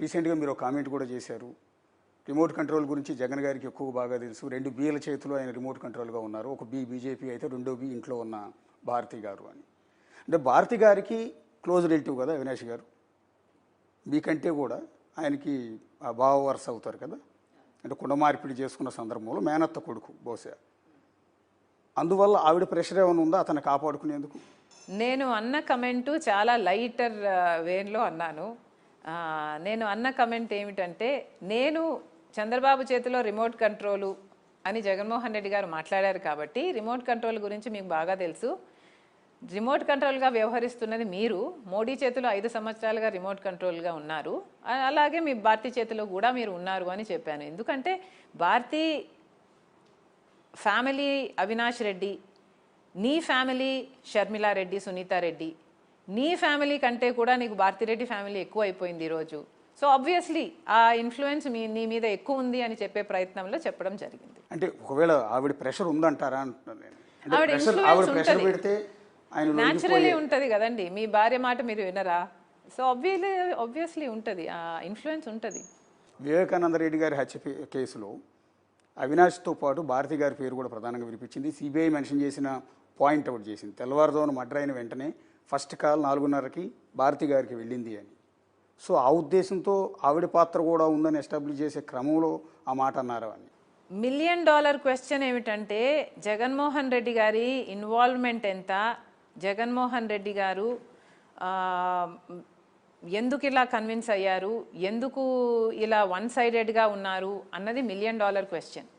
రీసెంట్గా మీరు ఒక కామెంట్ కూడా చేశారు. రిమోట్ కంట్రోల్ గురించి జగన్ గారికి ఎక్కువ బాగా తెలుసు. 2 బీల చేతిలో ఆయన రిమోట్ కంట్రోల్గా ఉన్నారు. ఒక బీ బీజేపీ అయితే 2వ బీ ఇంట్లో ఉన్న భారతి గారు అని. అంటే భారతి గారికి క్లోజ్ రిలేటివ్ కదా అవినాష్ గారు. మీకంటే కూడా ఆయనకి బావ వరుస అవుతారు కదా. అంటే కుండ మార్పిడి చేసుకున్న సందర్భంలో మేనత్త కొడుకు బహుశా. అందువల్ల ఆవిడ ప్రెషర్ ఏమైనా ఉందా అతను కాపాడుకునేందుకు? నేను అన్న కమెంటు చాలా లైటర్ వేలో అన్నాను. నేను అన్న కమెంట్ ఏమిటంటే, నేను చంద్రబాబు చేతిలో రిమోట్ కంట్రోలు అని జగన్మోహన్ రెడ్డి గారు మాట్లాడారు కాబట్టి రిమోట్ కంట్రోల్ గురించి మీకు బాగా తెలుసు. రిమోట్ కంట్రోల్గా వ్యవహరిస్తున్నది మీరు. మోడీ చేతిలో 5 సంవత్సరాలుగా రిమోట్ కంట్రోల్గా ఉన్నారు. అలాగే మీ భారతీ చేతిలో కూడా మీరు ఉన్నారు అని చెప్పాను. ఎందుకంటే భారతీ ఫ్యామిలీ అవినాష్ రెడ్డి, నీ ఫ్యామిలీ షర్మిలారెడ్డి, సునీతారెడ్డి, నీ ఫ్యామిలీ కంటే కూడా నీకు భారతిరెడ్డి ఫ్యామిలీ ఎక్కువ అయిపోయింది ఈరోజు. సో ఆబ్వియస్లీ ఆ ఇన్ఫ్లుయెన్స్ నీ మీద ఎక్కువ ఉంది అని చెప్పే ప్రయత్నంలో చెప్పడం జరిగింది. అంటే ఒకవేళ ఆవిడ ప్రెషర్ ఉందంటారా అంటున్నాను నేను. ఆవిడ ఇన్ఫ్లుయెన్స్ ఉంటుంది, న్యాచురలీ ఉంటుంది కదండి. మీ భార్య మాట మీరు వినరా? సో ఆబ్వియస్లీ ఉంటుంది, ఆ ఇన్ఫ్లుయెన్స్ ఉంటుంది. వివేకానంద రెడ్డి గారి హత్య కేసులో అవినాష్తో పాటు భారతి గారి పేరు కూడా ప్రధానంగా వినిపించింది. సిబిఐ మెన్షన్ చేసిన పాయింట్ అవుట్ చేసింది. తెల్లవారుజామున మర్డర్ అయిన వెంటనే ఫస్ట్ కాల్ 4:30కి భారతి గారికి వెళ్ళింది అని. సో ఆ ఉద్దేశంతో ఆవిడ పాత్ర కూడా ఉందని ఎస్టాబ్లిష్ చేసే క్రమంలో ఆ మాట అన్నారు అని. $1 మిలియన్ క్వశ్చన్ ఏమిటంటే, జగన్మోహన్ రెడ్డి గారి ఇన్వాల్వ్మెంట్ ఎంత, జగన్మోహన్ రెడ్డి గారు ఎందుకు ఇలా కన్విన్స్ అయ్యారు, ఎందుకు ఇలా వన్ సైడెడ్గా ఉన్నారు అన్నది $1 మిలియన్ క్వశ్చన్.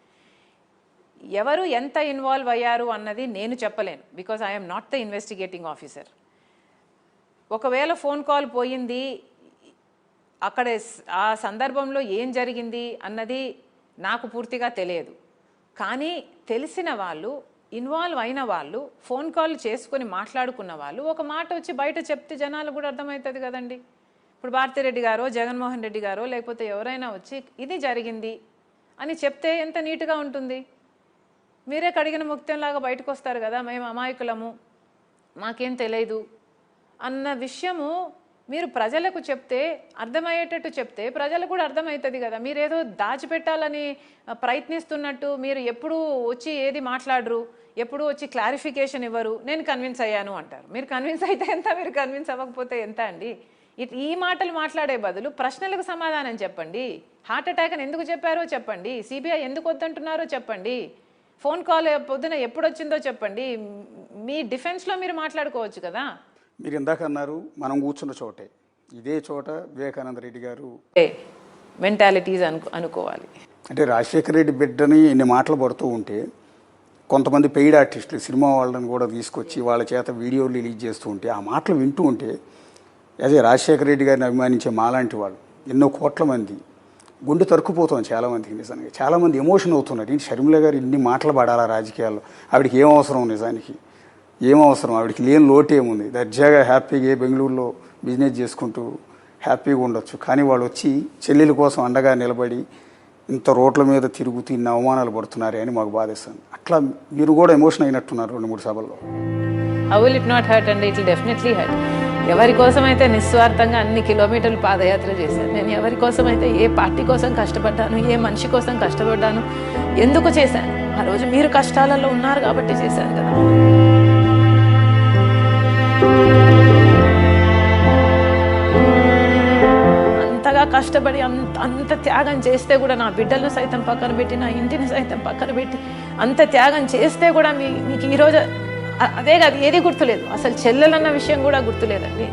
ఎవరు ఎంత ఇన్వాల్వ్ అయ్యారు అన్నది నేను చెప్పలేను, because I'm not the investigating officer. ఒకవేళ ఫోన్ కాల్ పోయింది, అక్కడ ఆ సందర్భంలో ఏం జరిగింది అన్నది నాకు పూర్తిగా తెలియదు. కానీ తెలిసిన వాళ్ళు, ఇన్వాల్వ్ అయిన వాళ్ళు, ఫోన్ కాల్ చేసుకొని మాట్లాడుకున్న వాళ్ళు ఒక మాట వచ్చి బయట చెప్తే జనాలు కూడా అర్థమవుతుంది కదండి. ఇప్పుడు భారతిరెడ్డి గారో జగన్మోహన్ రెడ్డి గారో లేకపోతే ఎవరైనా వచ్చి ఇది జరిగింది అని చెప్తే ఎంత నీట్గా ఉంటుంది. మీరే కడిగిన ముక్తంలాగా బయటకు వస్తారు కదా, మేము అమాయకులము, మాకేం తెలియదు అన్న విషయము మీరు ప్రజలకు చెప్తే, అర్థమయ్యేటట్టు చెప్తే ప్రజలకు కూడా అర్థమవుతుంది కదా. మీరేదో దాచిపెట్టాలని ప్రయత్నిస్తున్నట్టు మీరు ఎప్పుడు వచ్చి ఏది మాట్లాడరు, ఎప్పుడు వచ్చి క్లారిఫికేషన్ ఇవ్వరు. నేను కన్విన్స్ అయ్యాను అంటారు. మీరు కన్విన్స్ అయితే ఎంత, మీరు కన్విన్స్ అవ్వకపోతే ఎంత అండి? ఈ మాటలు మాట్లాడే బదులు ప్రశ్నలకు సమాధానం చెప్పండి. హార్ట్ అటాక్ అని ఎందుకు చెప్పారో చెప్పండి, సిబిఐ ఎందుకు వద్దంటున్నారో చెప్పండి, ఫోన్ కాల్ పొద్దున ఎప్పుడు వచ్చిందో చెప్పండి. మీ డిఫెన్స్లో మీరు మాట్లాడుకోవచ్చు కదా. మీరు ఇందాక అన్నారు మనం కూర్చున్న చోటే, ఇదే చోట వివేకానంద రెడ్డి గారు మెంటాలిటీస్ అనుకోవాలి. అంటే రాజశేఖర రెడ్డి బిడ్డని ఇన్ని మాటలు పడుతూ ఉంటే కొంతమంది పెయిడ్ ఆర్టిస్టులు సినిమా వాళ్ళని కూడా తీసుకొచ్చి వాళ్ళ చేత వీడియోలు రిలీజ్ చేస్తూ ఉంటే ఆ మాటలు వింటూ ఉంటే అదే రాజశేఖర రెడ్డి గారిని అభిమానించే మాలాంటి వాళ్ళు ఎన్నో కోట్ల మంది గుండె తరుక్కుపోతుంది. చాలామందికి నిజానికి చాలామంది ఎమోషన్ అవుతున్నారు. ఏంటి షర్మిల గారు ఇన్ని మాటలు పడాలా రాజకీయాల్లో, ఆవిడకి ఏం అవసరం, నిజానికి ఏం అవసరం, ఆవిడకి లేని లోటు ఏముంది, దర్జాగా హ్యాపీగా బెంగళూరులో బిజినెస్ చేసుకుంటూ హ్యాపీగా ఉండొచ్చు. కానీ వాళ్ళు వచ్చి చెల్లెల కోసం అండగా నిలబడి ఇంత రోడ్ల మీద తిరుగుతూ ఇన్ని అవమానాలు పడుతున్నారే అని మాకు బాధేస్తుంది. అట్లా మీరు కూడా ఎమోషన్ అయినట్టున్నారు 2-3 సభల్లో. How will it not hurt అండి? It will definitely hurt. ఎవరి కోసం అయితే నిస్వార్థంగా అన్ని కిలోమీటర్లు పాదయాత్ర చేశాను, నేను ఎవరి కోసం అయితే ఏ పార్టీ కోసం కష్టపడ్డాను, ఏ మనిషి కోసం కష్టపడ్డాను, ఎందుకు చేశాను? ఆ రోజు మీరు కష్టాలలో ఉన్నారు కాబట్టి చేశాను కదా. అంతగా కష్టపడి అంత త్యాగం చేస్తే కూడా, నా బిడ్డలను సైతం పక్కన పెట్టి, నా ఇంటిని సైతం పక్కన పెట్టి అంత త్యాగం చేస్తే కూడా మీకు ఈరోజు అదే కాదు, ఏది గుర్తులేదు. అసలు చెల్లెలన్న విషయం కూడా గుర్తులేదండి.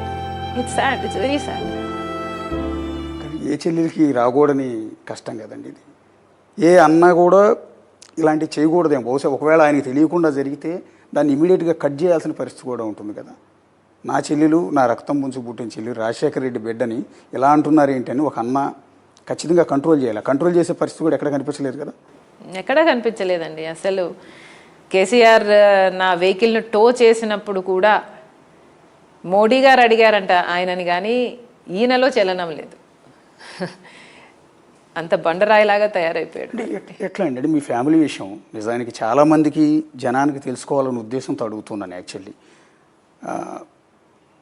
It's sad, it's very sad. ఏ చెల్లెలకి రాకూడని కష్టం కదండి ఇది. ఏ అన్న కూడా ఇలాంటివి చేయకూడదేమో. బహుశా ఒకవేళ ఆయనకి తెలియకుండా జరిగితే దాన్ని ఇమీడియట్గా కట్ చేయాల్సిన పరిస్థితి కూడా ఉంటుంది కదా. నా చెల్లెలు, నా రక్తం పుంజు పుట్టిన చెల్లెలు రాజశేఖర రెడ్డి బిడ్డని ఇలా అంటున్నారు ఏంటి అని ఒక అన్న ఖచ్చితంగా కంట్రోల్ చేయాలి. కంట్రోల్ చేసే పరిస్థితి కూడా ఎక్కడ కనిపించలేదు కదా. ఎక్కడా కనిపించలేదండి. అసలు కేసీఆర్ నా వెహికల్ను టో చేసినప్పుడు కూడా మోడీ గారు అడిగారంట ఆయనని, కానీ ఈయనలో చలనం లేదు. అంత బండరాయిలాగా తయారైపోయాడు. ఎట్లా అండి మీ ఫ్యామిలీ విషయం? నిజానికి చాలామందికి జనానికి తెలుసుకోవాలనే ఉద్దేశంతో అడుగుతున్నాను యాక్చువల్లీ.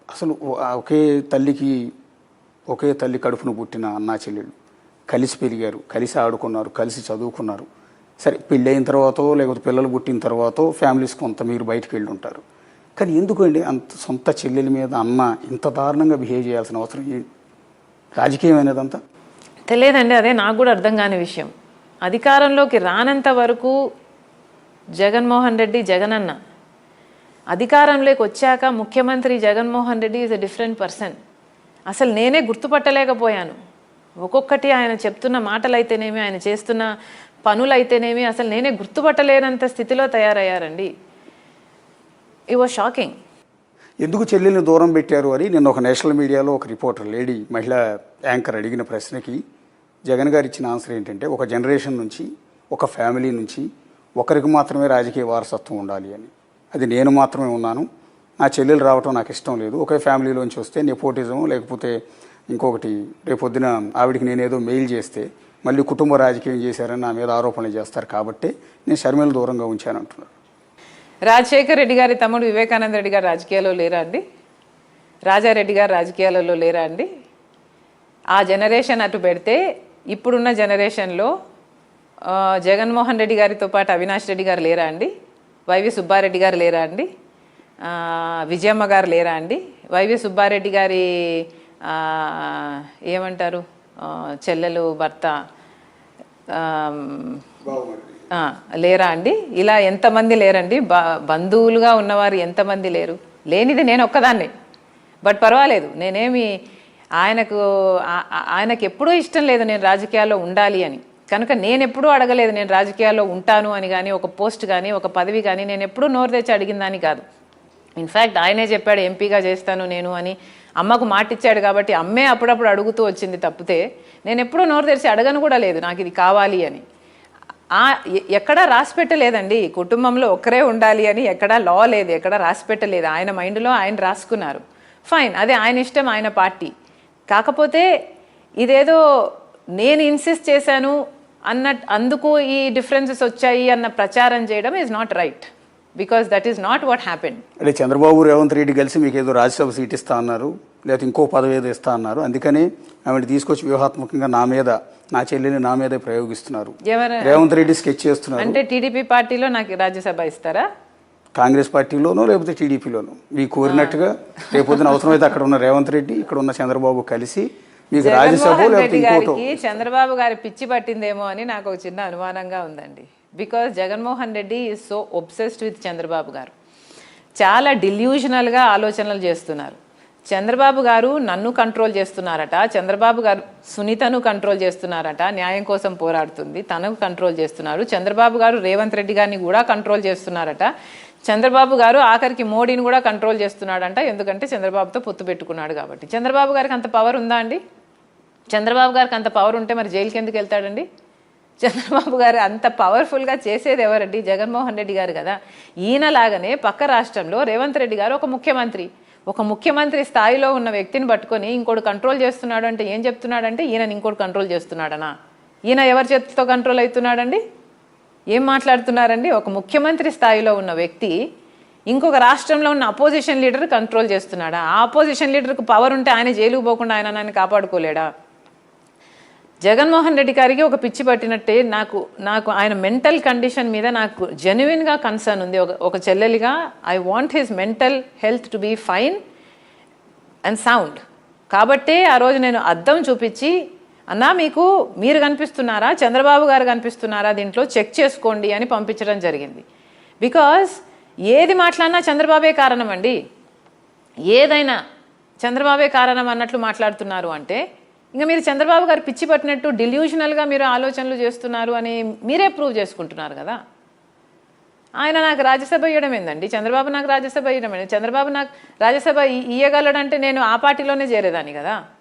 అసలు ఒకే తల్లికి ఒకే తల్లి కడుపును పుట్టిన అన్నా చెల్లెళ్ళు కలిసి పెరిగారు, కలిసి ఆడుకున్నారు, కలిసి చదువుకున్నారు. సరే పెళ్ళైన తర్వాతో లేకపోతే పిల్లలు పుట్టిన తర్వాతో ఫ్యామిలీస్ కొంత మీరు బయటకు వెళ్ళి ఉంటారు. కానీ ఎందుకండి అంత సొంత చెల్లెల మీద అన్న ఇంత దారుణంగా బిహేవ్ చేయాల్సిన అవసరం ఏంటి? రాజకీయం అనేదంతా తెలియదండి, అదే నాకు కూడా అర్థం కాని విషయం. అధికారంలోకి రానంత వరకు జగన్మోహన్ రెడ్డి జగనన్న, అధికారంలోకి వచ్చాక ముఖ్యమంత్రి Jaganmohan Reddy is a different person. అసలు నేనే గుర్తుపట్టలేకపోయాను. ఒక్కొక్కటి ఆయన చెప్తున్న మాటలైతేనేమి, ఆయన చేస్తున్న పనులైతేనేమి అసలు నేనే గుర్తుపట్టలేనంత స్థితిలో తయారయ్యారండి. It was shocking. ఎందుకు చెల్లెల్ని దూరం పెట్టారు అని నిన్న ఒక నేషనల్ మీడియాలో ఒక రిపోర్టర్ లేడీ మహిళా యాంకర్ అడిగిన ప్రశ్నకి జగన్ గారు ఇచ్చిన ఆన్సర్ ఏంటంటే, ఒక జనరేషన్ నుంచి ఒక ఫ్యామిలీ నుంచి ఒకరికి మాత్రమే రాజకీయ వారసత్వం ఉండాలి అని. అది నేను మాత్రమే ఉన్నాను, నా చెల్లెలు రావటం నాకు ఇష్టం లేదు. ఒకే ఫ్యామిలీలోంచి వస్తే నెపోటిజం లేకపోతే ఇంకొకటి రేపొద్దున ఆవిడికి నేనేదో మెయిల్ చేస్తే మళ్ళీ కుటుంబ రాజకీయం చేశారని నా మీద ఆరోపణలు చేస్తారు, కాబట్టి నేను షర్మిల దూరంగా ఉంచానంటున్నారు. రాజశేఖర్ రెడ్డి గారి తమ్ముడు వివేకానంద రెడ్డి గారు రాజకీయాల్లో లేరా అండి? రాజారెడ్డి గారు రాజకీయాలలో లేరా అండి? ఆ జనరేషన్ అటు పెడితే ఇప్పుడున్న జనరేషన్లో జగన్మోహన్ రెడ్డి గారితో పాటు అవినాష్ రెడ్డి గారు లేరా అండి? వైవి సుబ్బారెడ్డి గారు లేరా అండి? విజయమ్మ గారు లేరా అండి? వైవి సుబ్బారెడ్డి గారి ఏమంటారు చెల్లెలు భర్త లేరా అండి? ఇలా ఎంతమంది లేరండి? బంధువులుగా ఉన్నవారు ఎంతమంది లేరు? లేనిది నేను ఒక్కదాన్ని. బట్ పర్వాలేదు, నేనేమి ఆయనకు ఎప్పుడూ ఇష్టం లేదు నేను రాజకీయాల్లో ఉండాలి అని. కనుక నేను ఎప్పుడూ అడగలేదు నేను రాజకీయాల్లో ఉంటాను అని, కానీ ఒక పోస్ట్ కానీ ఒక పదవి కానీ నేను ఎప్పుడూ నోరు తెచ్చి అడిగిందని కాదు. ఇన్ఫ్యాక్ట్ ఆయనే చెప్పాడు ఎంపీగా చేస్తాను నేను అని. అమ్మకు మాట ఇచ్చాడు కాబట్టి అమ్మే అప్పుడప్పుడు అడుగుతూ వచ్చింది తప్పితే నేను ఎప్పుడూ నోరు తెరిచి అడగను కూడా లేదు నాకు ఇది కావాలి అని. ఎక్కడా రాసి పెట్టలేదండి కుటుంబంలో ఒక్కరే ఉండాలి అని, ఎక్కడా లా లేదు, ఎక్కడా రాసి పెట్టలేదు. ఆయన మైండ్లో ఆయన రాసుకున్నారు, ఫైన్, అదే ఆయన ఇష్టం, ఆయన పార్టీ. కాకపోతే ఇదేదో నేను ఇన్సిస్ట్ చేశాను అందుకు ఈ డిఫరెన్సెస్ వచ్చాయి అన్న ప్రచారం చేయడం is not right, because that is not what happened. అంటే చంద్రబాబు రేవంత్ రెడ్డి కలిసి మీకు ఏదో రాజ్యసభ సీట్ ఇస్తా అన్నారు, లేకపోతే ఇంకో పదవి ఏదో ఇస్తా అన్నారు, అందుకని ఆమెను తీసుకొచ్చి వ్యూహాత్మకంగా నా మీద, నా చెల్లిని నా మీదే ప్రయోగిస్తున్నారు. రేవంత్ రెడ్డి స్కెచ్ చేస్తున్నారు. అంటే టీడీపీ పార్టీలో నాకు రాజ్యసభ ఇస్తారా? కాంగ్రెస్ పార్టీలోనో లేకపోతే టీడీపీలోనో మీకు కోరినట్టుగా రేపొద్దున అవసరమైతే అక్కడ ఉన్న రేవంత్ రెడ్డి, ఇక్కడ ఉన్న చంద్రబాబు కలిసి మీకు రాజ్యసభ లేకపోతే ఇంకోటో. చంద్రబాబు గారి పిచ్చి పట్టిందేమో అని నాకు ఒక చిన్న అనుమానంగా ఉందండి. Because Jaganmohan Reddy is so obsessed with Chandrababu గారు. చాలా డిల్యూషనల్గా ఆలోచనలు చేస్తున్నారు. చంద్రబాబు గారు నన్ను కంట్రోల్ చేస్తున్నారట, చంద్రబాబు గారు సునీతను కంట్రోల్ చేస్తున్నారట, న్యాయం కోసం పోరాడుతుంది తనకు కంట్రోల్ చేస్తున్నారు. చంద్రబాబు గారు రేవంత్ రెడ్డి గారిని కూడా కంట్రోల్ చేస్తున్నారట. చంద్రబాబు గారు ఆఖరికి మోడీని కూడా కంట్రోల్ చేస్తున్నాడంట, ఎందుకంటే చంద్రబాబుతో పొత్తు పెట్టుకున్నాడు కాబట్టి. చంద్రబాబు గారికి అంత పవర్ ఉందా అండి? చంద్రబాబు గారికి అంత పవర్ ఉంటే మరి జైలుకి ఎందుకు వెళ్తాడండి? చంద్రబాబు గారు అంత పవర్ఫుల్గా చేసేది ఎవరండి? జగన్మోహన్ రెడ్డి గారు కదా. ఈయనలాగానే పక్క రాష్ట్రంలో రేవంత్ రెడ్డి గారు ఒక ముఖ్యమంత్రి స్థాయిలో ఉన్న వ్యక్తిని పట్టుకొని ఇంకోటి కంట్రోల్ చేస్తున్నాడు అంటే ఏం చెప్తున్నాడంటే ఈయన ఇంకోటి కంట్రోల్ చేస్తున్నాడనా? ఈయన ఎవరి చేతితో కంట్రోల్ అవుతున్నాడండి? ఏం మాట్లాడుతున్నారండి? ఒక ముఖ్యమంత్రి స్థాయిలో ఉన్న వ్యక్తి ఇంకొక రాష్ట్రంలో ఉన్న అపోజిషన్ లీడర్ కంట్రోల్ చేస్తున్నాడా? ఆ అపోజిషన్ లీడర్కి పవర్ ఉంటే ఆయన జైలుకు పోకుండా ఆయన కాపాడుకోలేడా? జగన్మోహన్ రెడ్డి గారికి ఒక పిచ్చి పట్టినట్టే నాకు ఆయన మెంటల్ కండిషన్ మీద నాకు జెన్యున్గా కన్సర్న్ ఉంది. ఒక చెల్లెలిగా I want his mental health to be fine and sound. కాబట్టే ఆ రోజు నేను అద్దం చూపించి, అన్నా మీరు కనిపిస్తున్నారా, చంద్రబాబు గారు కనిపిస్తున్నారా, దీంట్లో చెక్ చేసుకోండి అని పంపించడం జరిగింది. బికాజ్ ఏది మాట్లాడినా చంద్రబాబే కారణం అండి. ఏదైనా చంద్రబాబే కారణం అన్నట్లు మాట్లాడుతున్నారు అంటే ఇంకా మీరు చంద్రబాబు గారు పిచ్చి పట్టినట్టు డిల్యూషనల్గా మీరు ఆలోచనలు చేస్తున్నారు అని మీరే ప్రూవ్ చేసుకుంటున్నారు కదా. ఆయన నాకు రాజ్యసభ ఇవ్వడం ఏందండి? చంద్రబాబు నాకు రాజ్యసభ ఇవ్వడం ఏంటి? చంద్రబాబు నాకు రాజ్యసభ ఇయ్యగలడంటే నేను ఆ పార్టీలోనే చేరేదాన్ని కదా.